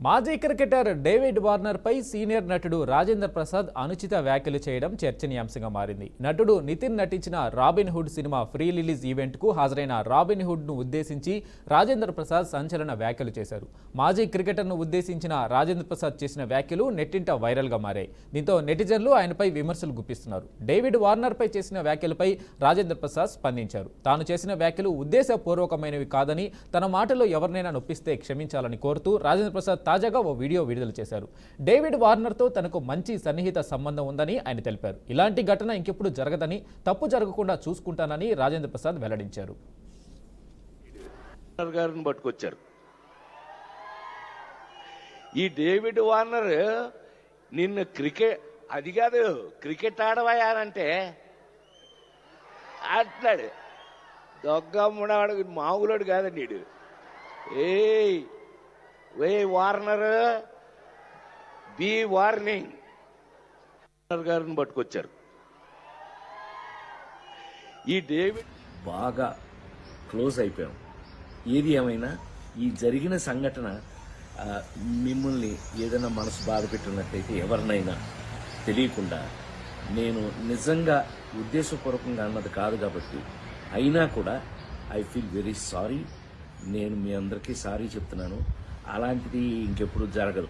మాజీ cricketer David Warner పై senior నటుడు రాజేంద్ర ప్రసాద్ అనుచిత వ్యాఖ్యలు చేయడం చర్చనీయాంశంగా మారింది. నటుడు నితిన్ నటించిన robin hood cinema pre release event కు హాజరైన రాబిన్ హుడ్ ను ఉద్దేశించి రాజేంద్ర ప్రసాద్ సంచలన వ్యాఖ్యలు చేశారు. మాజీ క్రికెటర్ ను ఉద్దేశించిన రాజేంద్ర ప్రసాద్ చేసిన వ్యాఖ్యలు నెట్టింట వైరల్ గా మారాయి. దీంతో నెటిజన్లు ఆయనపై విమర్శలు గుప్పిస్తున్నారు. డేవిడ్ వార్నర్ పై చేసిన వ్యాఖ్యలపై రాజేంద్ర ప్రసాద్ స్పందించారు. తాను చేసిన వ్యాఖ్యలు ఉద్దేశపూర్వకమైనవి కాదని, తన మాటలో ఎవరినైనా నొప్పిస్తే క్షమించాలని కోరుతూ రాజేంద్ర ప్రసాద్ తాజాగా ఓ వీడియో విడుదల చేశారు. డేవిడ్ వార్నర్తో తనకు మంచి సన్నిహిత సంబంధం ఉందని ఆయన తెలిపారు. ఇలాంటి ఘటన ఇంకెప్పుడు జరగదని, తప్పు జరగకుండా చూసుకుంటానని రాజేంద్ర ప్రసాద్ వెల్లడించారు. పట్టుకొచ్చారు ఈ డేవిడ్ వార్నర్ నిన్ను అది కాదు క్రికెట్ ఆడవయానంటే ఆట్లాడు దొగ్గమ్ముడాడు మామూలుడు కాదండి వీడు. ఏ వార్నర్ బి వార్నింగ్ గారిని పట్టుకొచ్చారు. ఈ డేవిడ్ బాగా క్లోజ్ అయిపోయాం. ఏది ఏమైనా ఈ జరిగిన సంఘటన మిమ్మల్ని ఏదైనా మనసు బాధ పెట్టినట్లయితే ఎవరినైనా తెలియకుండా, నేను నిజంగా ఉద్దేశపూర్వకంగా అన్నది కాదు కాబట్టి, అయినా కూడా ఐ ఫీల్ వెరీ సారీ. నేను మీ అందరికీ సారీ చెప్తున్నాను. అలాంటిది ఇంకెప్పుడు జరగదు.